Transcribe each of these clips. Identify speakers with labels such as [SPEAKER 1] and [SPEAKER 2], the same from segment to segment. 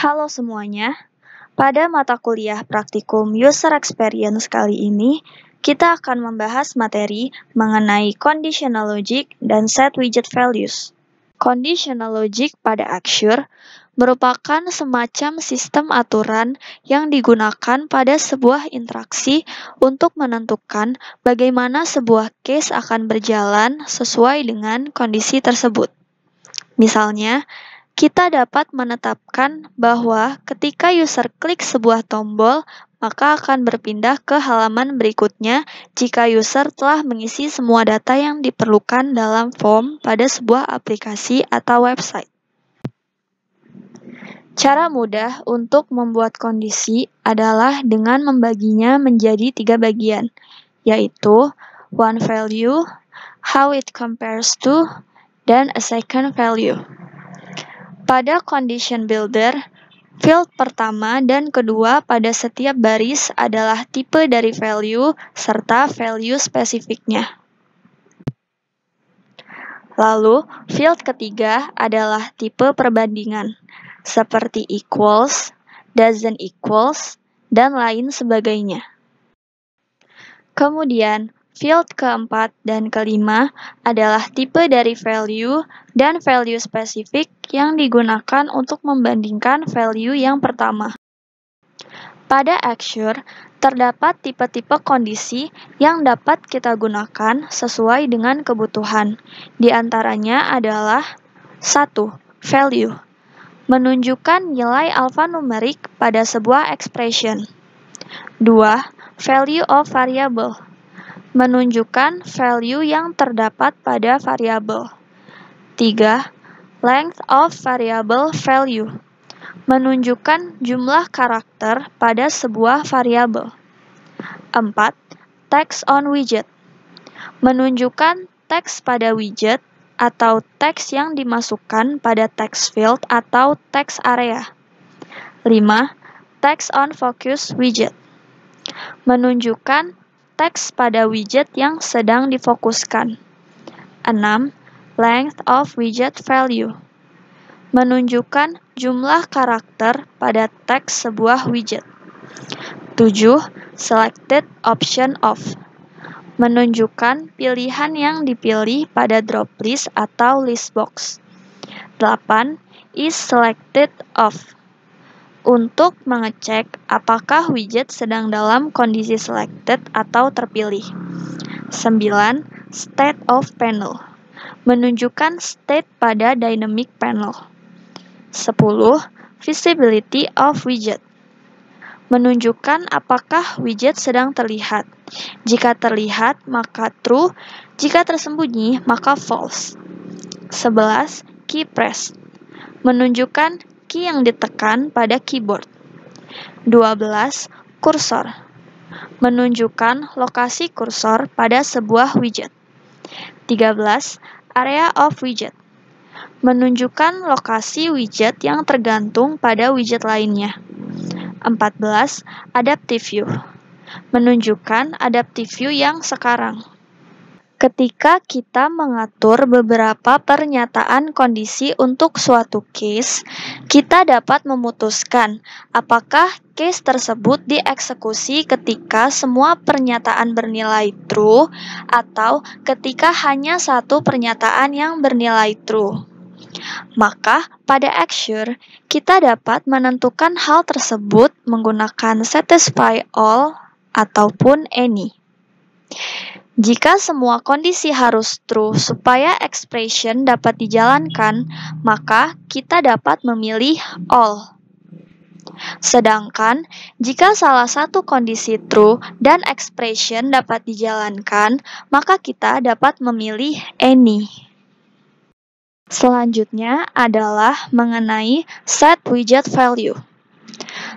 [SPEAKER 1] Halo semuanya, pada mata kuliah praktikum User Experience kali ini, kita akan membahas materi mengenai Conditional Logic dan Set Widget Values. Conditional Logic pada Axure merupakan semacam sistem aturan yang digunakan pada sebuah interaksi untuk menentukan bagaimana sebuah case akan berjalan sesuai dengan kondisi tersebut. Misalnya, kita dapat menetapkan bahwa ketika user klik sebuah tombol, maka akan berpindah ke halaman berikutnya jika user telah mengisi semua data yang diperlukan dalam form pada sebuah aplikasi atau website. Cara mudah untuk membuat kondisi adalah dengan membaginya menjadi 3 bagian, yaitu one value, how it compares to, dan a second value. Pada condition builder, field pertama dan kedua pada setiap baris adalah tipe dari value serta value spesifiknya. Lalu, field ketiga adalah tipe perbandingan, seperti equals, doesn't equals, dan lain sebagainya. Kemudian, field keempat dan kelima adalah tipe dari value dan value spesifik yang digunakan untuk membandingkan value yang pertama. Pada Axure, terdapat tipe-tipe kondisi yang dapat kita gunakan sesuai dengan kebutuhan. Di antaranya adalah 1. Value, menunjukkan nilai alfanumerik pada sebuah expression. 2. Value of variable, menunjukkan value yang terdapat pada variabel. 3. Length of variable value, menunjukkan jumlah karakter pada sebuah variabel. 4. Text on widget, menunjukkan teks pada widget atau teks yang dimasukkan pada text field atau text area. 5. Text on focus widget, menunjukkan teks pada widget yang sedang difokuskan. 6. Length of widget value, menunjukkan jumlah karakter pada teks sebuah widget. 7. Selected option of, menunjukkan pilihan yang dipilih pada drop list atau list box. 8. Is selected of, untuk mengecek apakah widget sedang dalam kondisi selected atau terpilih. 9. State of panel, menunjukkan state pada dynamic panel. 10. Visibility of widget, menunjukkan apakah widget sedang terlihat. Jika terlihat, maka true. Jika tersembunyi, maka false. 11. Key press, menunjukkan key yang ditekan pada keyboard. 12. Cursor, menunjukkan lokasi kursor pada sebuah widget. 13. Area of widget, menunjukkan lokasi widget yang tergantung pada widget lainnya. 14. Adaptive view, menunjukkan adaptive view yang sekarang. Ketika kita mengatur beberapa pernyataan kondisi untuk suatu case, kita dapat memutuskan apakah case tersebut dieksekusi ketika semua pernyataan bernilai true atau ketika hanya satu pernyataan yang bernilai true. Maka, pada Axure, kita dapat menentukan hal tersebut menggunakan satisfy all ataupun any. Jika semua kondisi harus true supaya expression dapat dijalankan, maka kita dapat memilih all. Sedangkan, jika salah satu kondisi true dan expression dapat dijalankan, maka kita dapat memilih any. Selanjutnya adalah mengenai set widget value.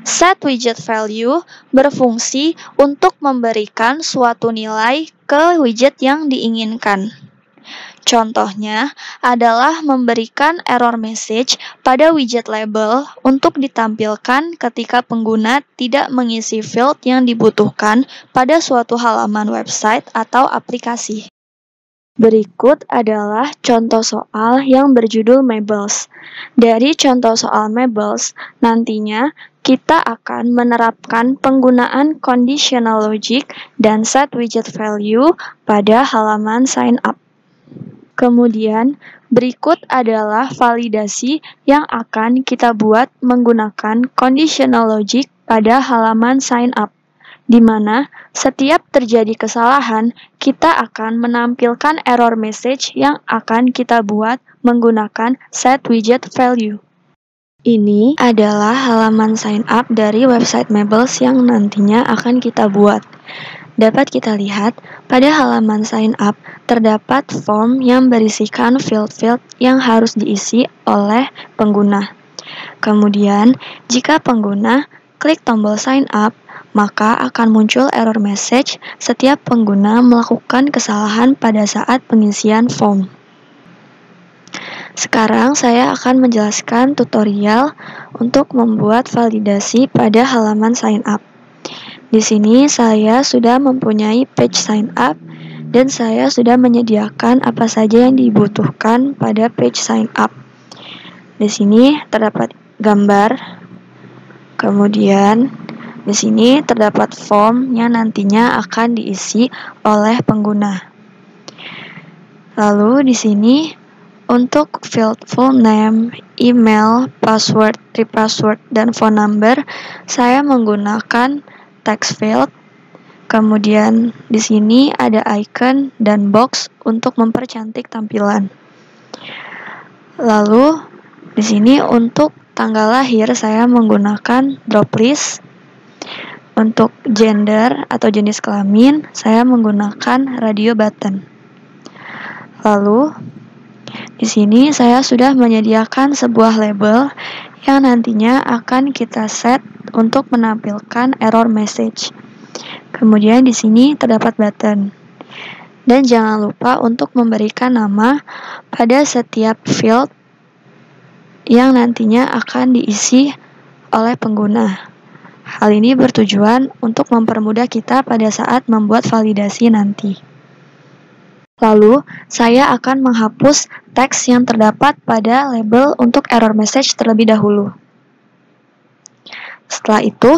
[SPEAKER 1] Set widget value berfungsi untuk memberikan suatu nilai ke widget yang diinginkan. Contohnya adalah memberikan error message pada widget label untuk ditampilkan ketika pengguna tidak mengisi field yang dibutuhkan pada suatu halaman website atau aplikasi. Berikut adalah contoh soal yang berjudul Mabels. Dari contoh soal Mabels, nantinya kita akan menerapkan penggunaan conditional logic dan set widget value pada halaman sign up. Kemudian, berikut adalah validasi yang akan kita buat menggunakan conditional logic pada halaman sign up, di mana setiap terjadi kesalahan, kita akan menampilkan error message yang akan kita buat menggunakan set widget value. Ini adalah halaman sign up dari website Mabels yang nantinya akan kita buat. Dapat kita lihat, pada halaman sign up terdapat form yang berisikan field-field yang harus diisi oleh pengguna. Kemudian, jika pengguna klik tombol sign up, maka akan muncul error message setiap pengguna melakukan kesalahan pada saat pengisian form. Sekarang saya akan menjelaskan tutorial untuk membuat validasi pada halaman sign up. Di sini saya sudah mempunyai page sign up dan saya sudah menyediakan apa saja yang dibutuhkan pada page sign up. Di sini terdapat gambar, kemudian di sini terdapat form yang nantinya akan diisi oleh pengguna. Lalu di sini untuk field full name, email, password, repassword, dan phone number, saya menggunakan text field. Kemudian di sini ada icon dan box untuk mempercantik tampilan. Lalu di sini untuk tanggal lahir saya menggunakan drop list. Untuk gender atau jenis kelamin saya menggunakan radio button. Lalu di sini saya sudah menyediakan sebuah label yang nantinya akan kita set untuk menampilkan error message. Kemudian di sini terdapat button. Dan jangan lupa untuk memberikan nama pada setiap field yang nantinya akan diisi oleh pengguna. Hal ini bertujuan untuk mempermudah kita pada saat membuat validasi nanti. Lalu, saya akan menghapus teks yang terdapat pada label untuk error message terlebih dahulu. Setelah itu,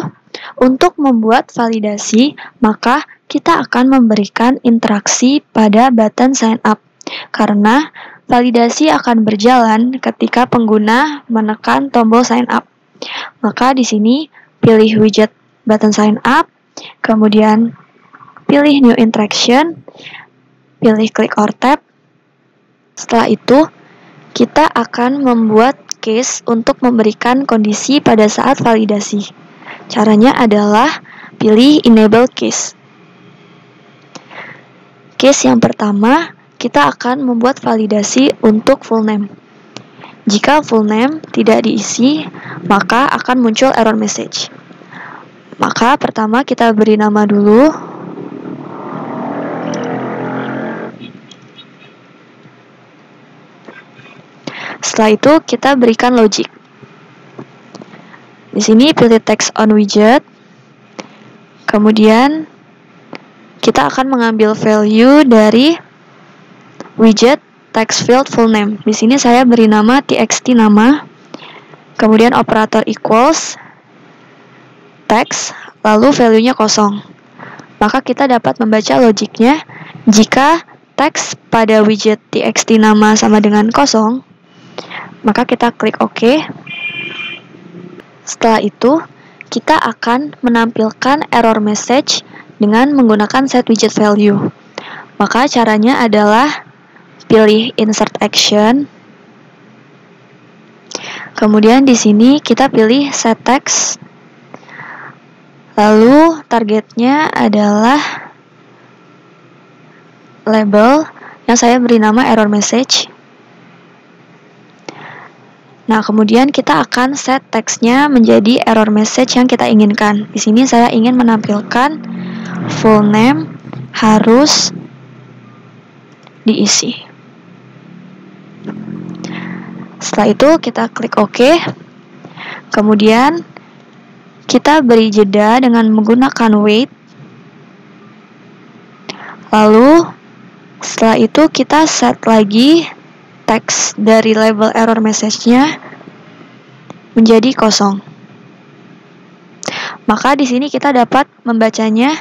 [SPEAKER 1] untuk membuat validasi, maka kita akan memberikan interaksi pada button sign up, karena validasi akan berjalan ketika pengguna menekan tombol sign up. Maka di sini pilih widget button sign up, kemudian pilih new interaction, pilih click or tap. Setelah itu, kita akan membuat case untuk memberikan kondisi pada saat validasi. Caranya adalah pilih enable case. Case yang pertama, kita akan membuat validasi untuk full name. Jika full name tidak diisi, maka akan muncul error message. Maka pertama kita beri nama dulu. Setelah itu kita berikan logic. Di sini pilih text on widget. Kemudian kita akan mengambil value dari widget text field full name. Di sini saya beri nama txt nama. Kemudian operator equals text, lalu value-nya kosong. Maka kita dapat membaca logiknya. Jika teks pada widget txt nama sama dengan kosong, maka kita klik OK. Setelah itu, kita akan menampilkan error message dengan menggunakan set widget value. Maka caranya adalah pilih insert action. Kemudian di sini kita pilih set text. Lalu targetnya adalah label yang saya beri nama error message. Nah, kemudian kita akan set teksnya menjadi error message yang kita inginkan. Di sini saya ingin menampilkan full name harus diisi. Setelah itu kita klik OK. Kemudian kita beri jeda dengan menggunakan wait. Lalu Setelah itu kita set lagi teks dari label error message-nya menjadi kosong. Maka di sini kita dapat membacanya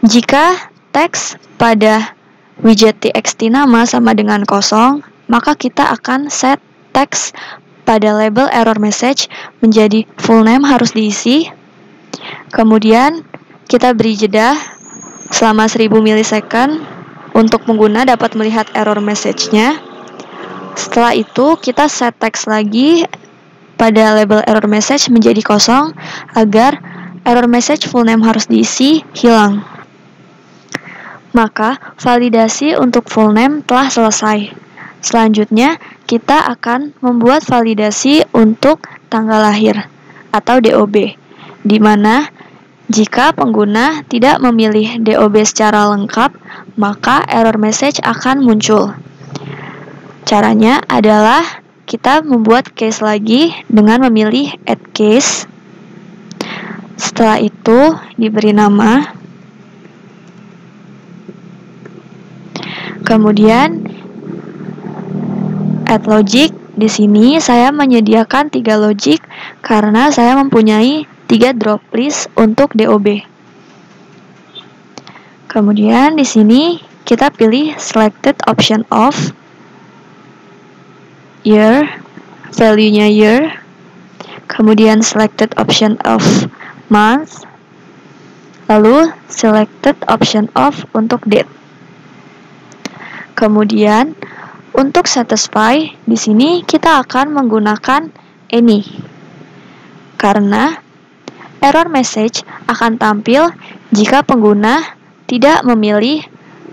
[SPEAKER 1] jika teks pada widget txt nama sama dengan kosong, maka kita akan set teks pada label error message menjadi full name harus diisi. Kemudian kita beri jeda selama 1000 milisecond untuk pengguna dapat melihat error message-nya. Setelah itu kita set teks lagi pada label error message menjadi kosong agar error message full name harus diisi hilang. Maka validasi untuk full name telah selesai. Selanjutnya kita akan membuat validasi untuk tanggal lahir atau DOB, di mana jika pengguna tidak memilih DOB secara lengkap, maka error message akan muncul. Caranya adalah kita membuat case lagi dengan memilih add case. Setelah itu diberi nama. Kemudian add logic. Di sini saya menyediakan 3 logic karena saya mempunyai 3 drop list untuk DOB. Kemudian di sini kita pilih selected option of year, value-nya year. Kemudian selected option of month. Lalu selected option of untuk date. Kemudian untuk satisfy di sini kita akan menggunakan any karena error message akan tampil jika pengguna tidak memilih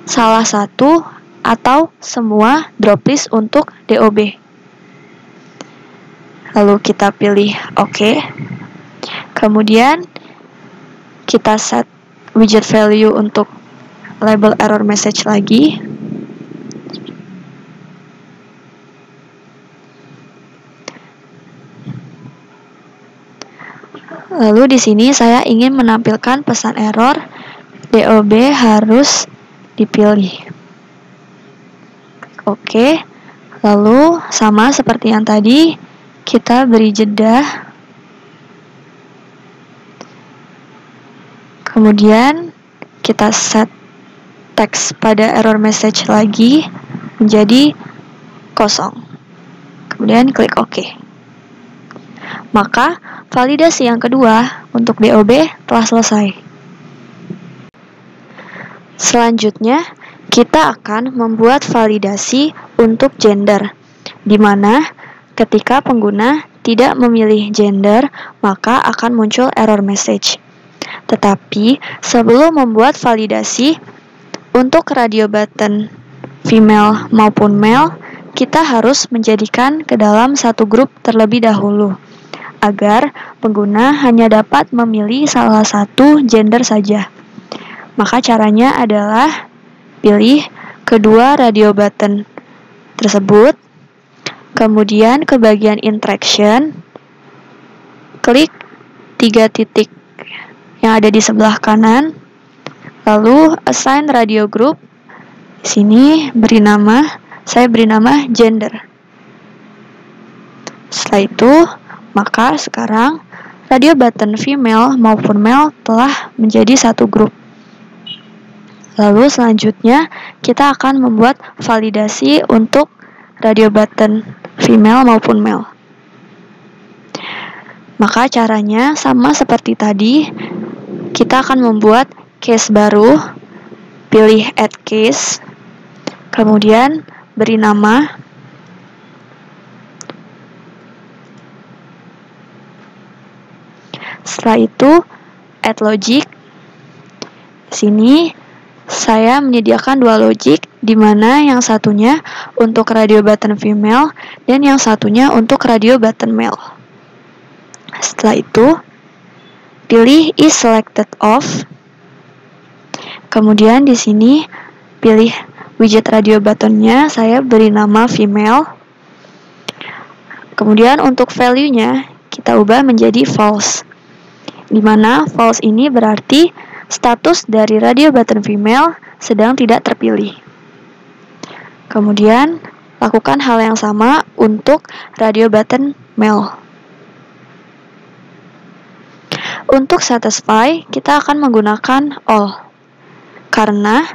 [SPEAKER 1] salah satu atau semua drop list untuk DOB. Lalu kita pilih OK. Kemudian kita set widget value untuk label error message lagi. Lalu di sini saya ingin menampilkan pesan error DOB harus dipilih. Oke. Lalu sama seperti yang tadi, kita beri jeda. Kemudian kita set teks pada error message lagi menjadi kosong. Kemudian klik OK. Maka validasi yang kedua untuk DOB telah selesai. Selanjutnya, kita akan membuat validasi untuk gender, di mana ketika pengguna tidak memilih gender, maka akan muncul error message. Tetapi sebelum membuat validasi untuk radio button female maupun male, kita harus menjadikan ke dalam satu grup terlebih dahulu, agar pengguna hanya dapat memilih salah satu gender saja. Maka caranya adalah pilih kedua radio button tersebut, kemudian ke bagian interaction, klik 3 titik yang ada di sebelah kanan, lalu assign radio group. Di sini saya beri nama gender. Setelah itu, maka sekarang radio button female maupun male telah menjadi satu grup. Lalu selanjutnya kita akan membuat validasi untuk radio button female maupun male. Maka caranya sama seperti tadi, kita akan membuat case baru, pilih add case, kemudian beri nama. Setelah itu, add logic. Di sini saya menyediakan 2 logic, di mana yang satunya untuk radio button female dan yang satunya untuk radio button male. Setelah itu, pilih is selected of. Kemudian di sini pilih widget radio buttonnya, saya beri nama female. Kemudian untuk value-nya kita ubah menjadi false, di mana false ini berarti status dari radio button female sedang tidak terpilih. Kemudian, lakukan hal yang sama untuk radio button mail. Untuk satisfy, kita akan menggunakan all, karena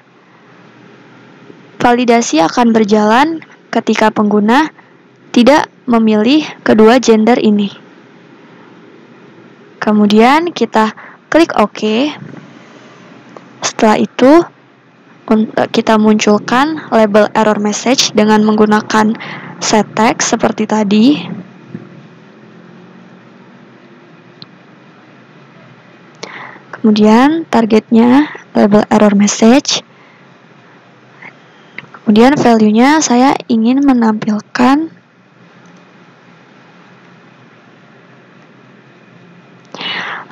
[SPEAKER 1] validasi akan berjalan ketika pengguna tidak memilih kedua gender ini. Kemudian kita klik OK. Setelah itu, kita munculkan label error message dengan menggunakan set text seperti tadi. Kemudian targetnya label error message. Kemudian value-nya saya ingin menampilkan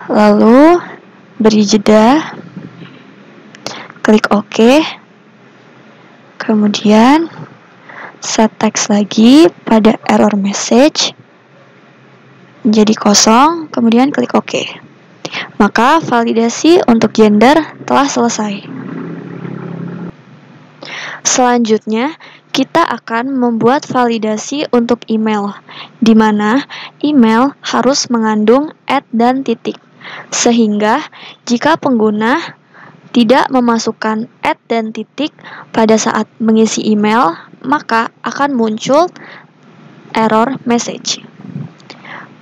[SPEAKER 1] lalu beri jeda, klik OK, kemudian set text lagi pada error message menjadi kosong, kemudian klik OK. Maka validasi untuk gender telah selesai. Selanjutnya, kita akan membuat validasi untuk email, di mana email harus mengandung @ dan titik. Sehingga jika pengguna tidak memasukkan @ dan titik pada saat mengisi email, maka akan muncul error message.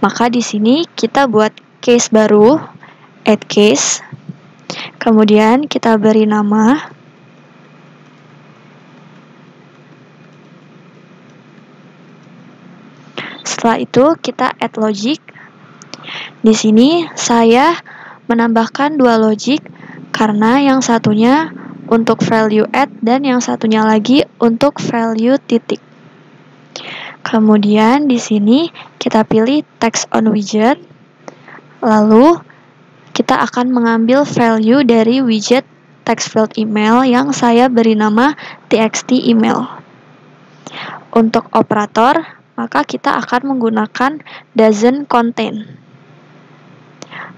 [SPEAKER 1] Maka di sini kita buat case baru, add case. Kemudian kita beri nama. Setelah itu kita add logic. Di sini saya menambahkan dua logic karena yang satunya untuk value @ dan yang satunya lagi untuk value titik. Kemudian di sini kita pilih text on widget. Lalu kita akan mengambil value dari widget text field email yang saya beri nama txt email. Untuk operator, maka kita akan menggunakan doesn't contain.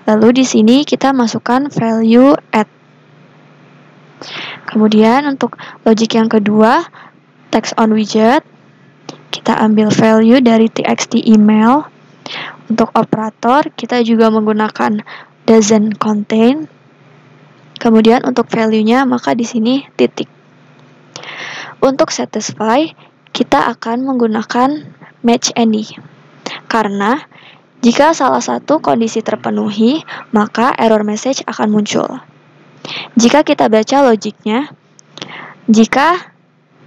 [SPEAKER 1] Lalu di sini kita masukkan value @. Kemudian untuk logic yang kedua, text on widget, kita ambil value dari txt email. Untuk operator, kita juga menggunakan doesn't contain. Kemudian untuk value-nya, maka di sini titik. Untuk satisfy, kita akan menggunakan match any. Karena jika salah satu kondisi terpenuhi, maka error message akan muncul. Jika kita baca logiknya, jika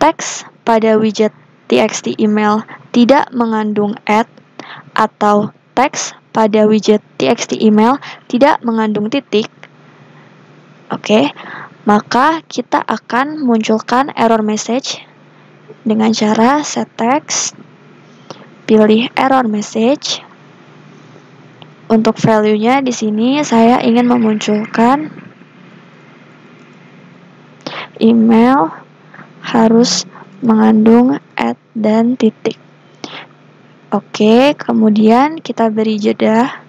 [SPEAKER 1] teks pada widget txt email tidak mengandung @ atau teks pada widget txt email tidak mengandung titik, maka kita akan munculkan error message dengan cara set text, pilih error message. Untuk value-nya di sini saya ingin memunculkan email harus mengandung @ dan titik. Kemudian kita beri jeda.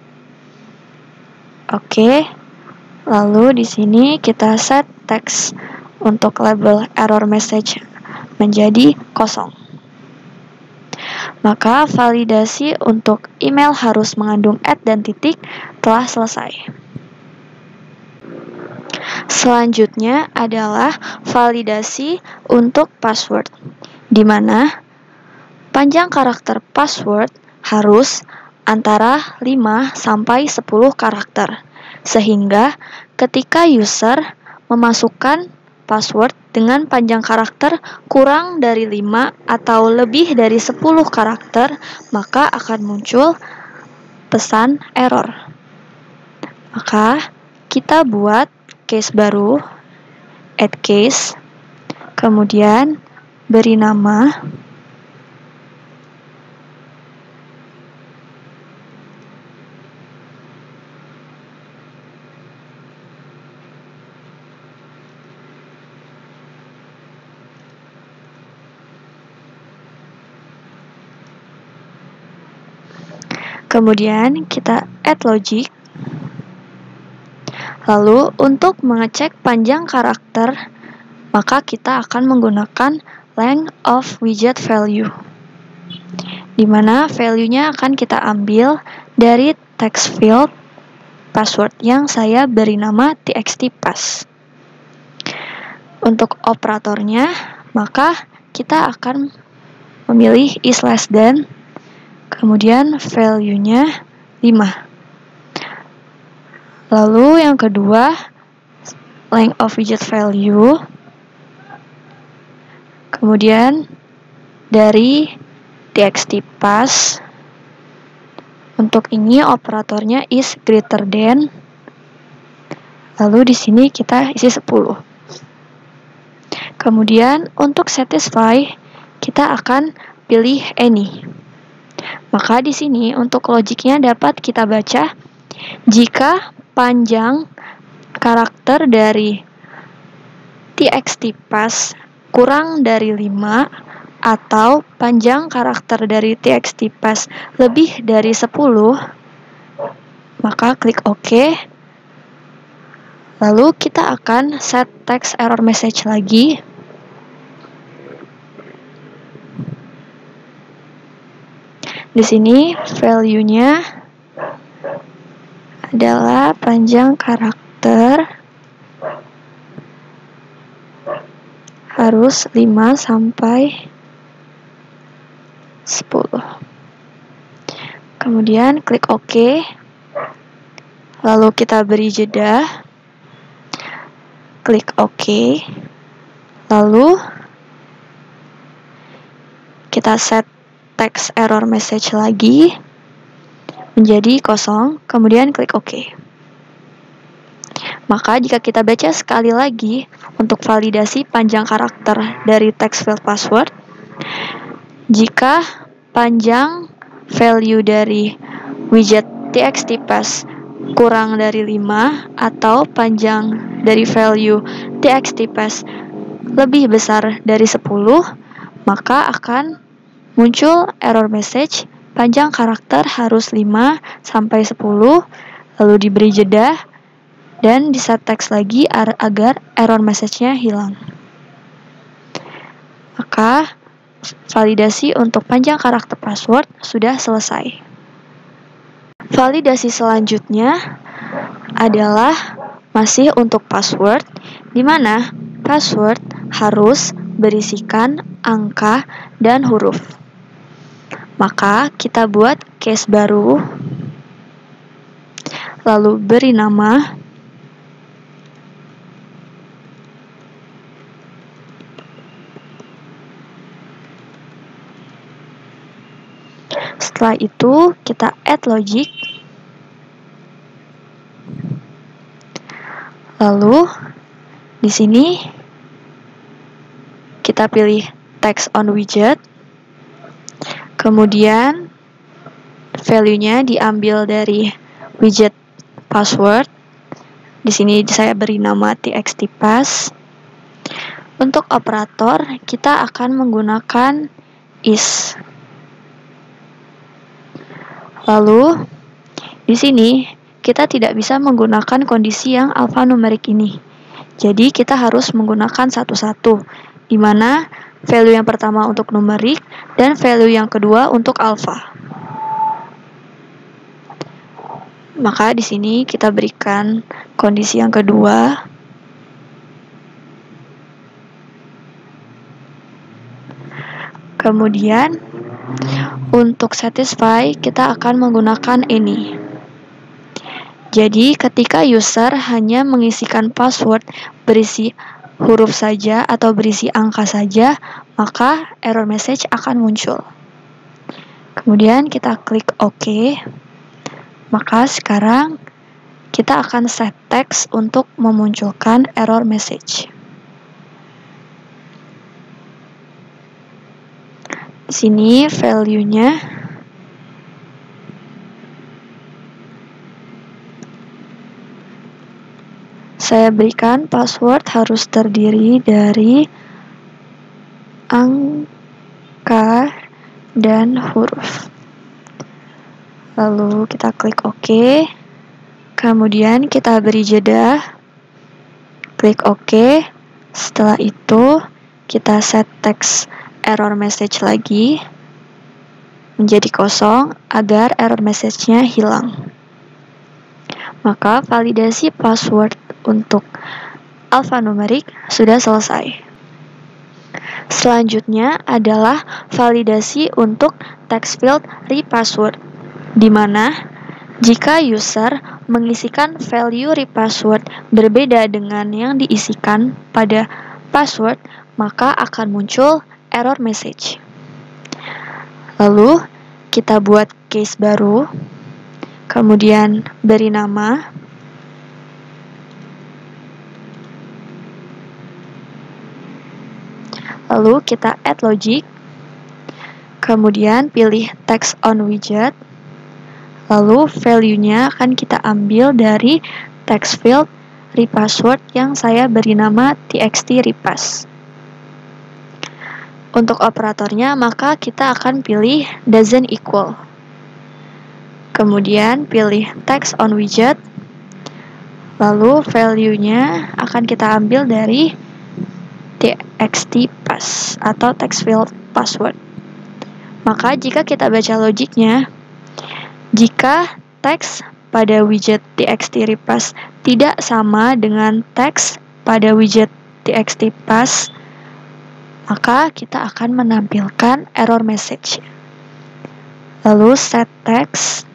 [SPEAKER 1] Lalu di sini kita set text untuk label error message menjadi kosong. Maka validasi untuk email harus mengandung @ dan titik telah selesai. Selanjutnya adalah validasi untuk password, di mana panjang karakter password harus antara 5 sampai 10 karakter. Sehingga ketika user memasukkan password dengan panjang karakter kurang dari 5 atau lebih dari 10 karakter, maka akan muncul pesan error. Maka kita buat case baru, add case, kemudian beri nama. Kemudian kita add logic. Lalu untuk mengecek panjang karakter, maka kita akan menggunakan length of widget value, di mana value-nya akan kita ambil dari text field password yang saya beri nama txtpass. Untuk operatornya, maka kita akan memilih is less than, kemudian value-nya 5. Lalu yang kedua, length of widget value, kemudian dari txtpass. Untuk ini operatornya is greater than, lalu di sini kita isi 10. Kemudian untuk satisfy kita akan pilih any. Maka di sini untuk logiknya dapat kita baca jika panjang karakter dari txtpass kurang dari 5 atau panjang karakter dari txtpass lebih dari 10, maka klik OK. Lalu kita akan set text error message lagi. Di sini value-nya adalah panjang karakter harus 5 sampai 10. Kemudian klik OK. Lalu kita beri jeda. Klik OK. Lalu kita set text error message lagi menjadi 0, kemudian klik OK. Maka jika kita baca sekali lagi untuk validasi panjang karakter dari text field password, jika panjang value dari widget txtpass kurang dari 5 atau panjang dari value txtpass lebih besar dari 10, maka akan muncul error message panjang karakter harus 5 sampai 10, lalu diberi jeda dan di-set text lagi agar error message-nya hilang. Maka validasi untuk panjang karakter password sudah selesai. Validasi selanjutnya adalah masih untuk password, di mana password harus berisikan angka dan huruf. Maka kita buat case baru, lalu beri nama, setelah itu kita add logic, lalu di sini kita pilih text on widget. Kemudian value-nya diambil dari widget password. Di sini saya beri nama txtpass. Untuk operator kita akan menggunakan is. Lalu di sini kita tidak bisa menggunakan kondisi yang alphanumerik ini. Jadi kita harus menggunakan satu-satu, di mana value yang pertama untuk numerik dan value yang kedua untuk alpha. Maka di sini kita berikan kondisi yang kedua. Kemudian untuk satisfy kita akan menggunakan any. Jadi ketika user hanya mengisikan password berisi huruf saja atau berisi angka saja, maka error message akan muncul. Kemudian kita klik OK. Maka sekarang kita akan set text untuk memunculkan error message. Di sini value-nya saya berikan password harus terdiri dari angka dan huruf. Lalu kita klik OK. Kemudian kita beri jeda. Klik OK. Setelah itu kita set text error message lagi menjadi kosong agar error message-nya hilang. Maka validasi password untuk alphanumerik sudah selesai. Selanjutnya adalah validasi untuk text field repassword, di mana jika user mengisikan value repassword berbeda dengan yang diisikan pada password, maka akan muncul error message. Lalu kita buat case baru, kemudian beri nama, lalu kita add logic, kemudian pilih text on widget, lalu value-nya akan kita ambil dari text field repassword yang saya beri nama txt repass. Untuk operatornya, maka kita akan pilih doesn't equal. Kemudian pilih text on widget, lalu value-nya akan kita ambil dari txt pass atau text field password. Maka jika kita baca logiknya, jika teks pada widget txt repass tidak sama dengan teks pada widget txt pass, maka kita akan menampilkan error message. Lalu set text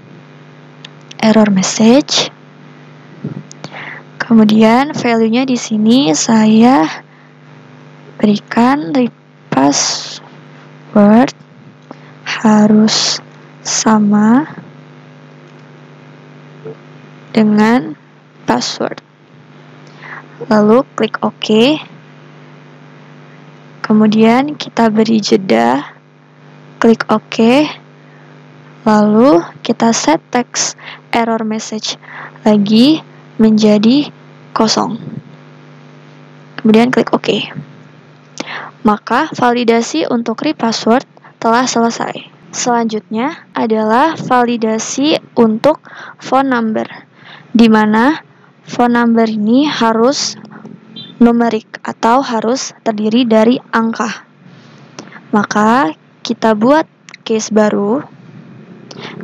[SPEAKER 1] error message. Kemudian value-nya di sini saya berikan repass word harus sama dengan password. Lalu klik OK. Kemudian kita beri jeda, klik OK. Lalu kita set text error message lagi menjadi kosong. Kemudian klik OK. Maka validasi untuk repassword telah selesai. Selanjutnya adalah validasi untuk phone number, di mana phone number ini harus numerik atau harus terdiri dari angka. Maka kita buat case baru,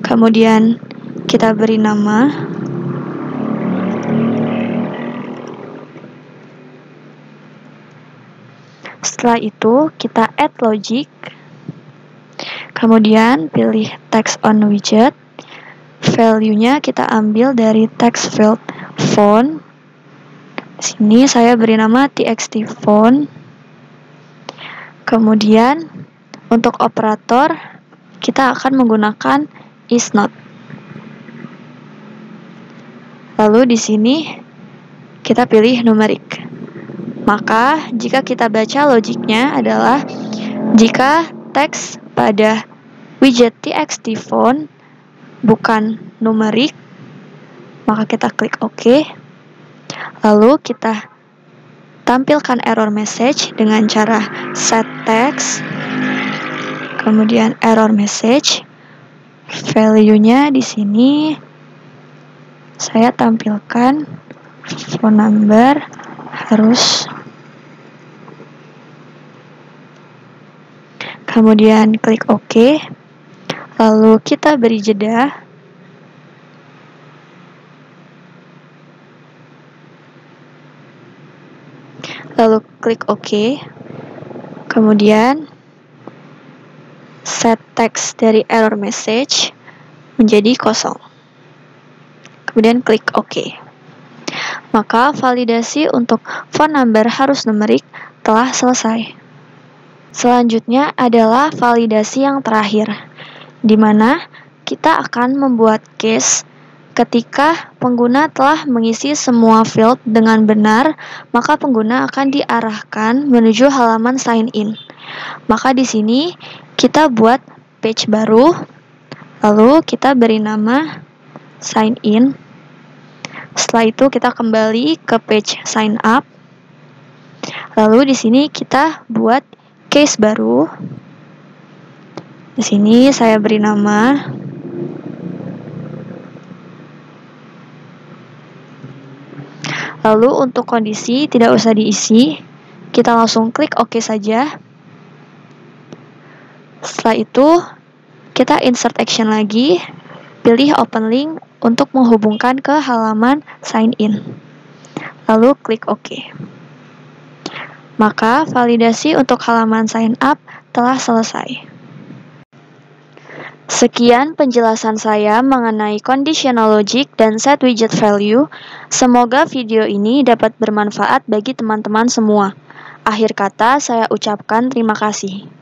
[SPEAKER 1] kemudian kita beri nama, setelah itu kita add logic, kemudian pilih text on widget, value-nya kita ambil dari text field phone. Sini saya beri nama txt phone. Kemudian untuk operator kita akan menggunakan is not. Lalu di sini kita pilih numerik. Maka jika kita baca logiknya adalah jika teks pada widget txt phone bukan numerik, maka kita klik OK. Lalu kita tampilkan error message dengan cara set text, kemudian error message. Value-nya di sini saya tampilkan phone number harus, kemudian klik OK. Lalu kita beri jeda, lalu klik OK. Kemudian set text dari error message menjadi kosong. Kemudian klik OK. Maka validasi untuk phone number harus numerik telah selesai. Selanjutnya adalah validasi yang terakhir, di mana kita akan membuat case ketika pengguna telah mengisi semua field dengan benar, maka pengguna akan diarahkan menuju halaman sign in. Maka di sini kita buat page baru, lalu kita beri nama sign in. Setelah itu kita kembali ke page sign up. Lalu di sini kita buat case baru. Di sini saya beri nama lalu untuk kondisi tidak usah diisi, Kita langsung klik OK saja. Setelah itu, kita insert action lagi, pilih open link untuk menghubungkan ke halaman sign in. Lalu klik OK. Maka validasi untuk halaman sign up telah selesai. Sekian penjelasan saya mengenai conditional logic dan set widget value. Semoga video ini dapat bermanfaat bagi teman-teman semua. Akhir kata, saya ucapkan terima kasih.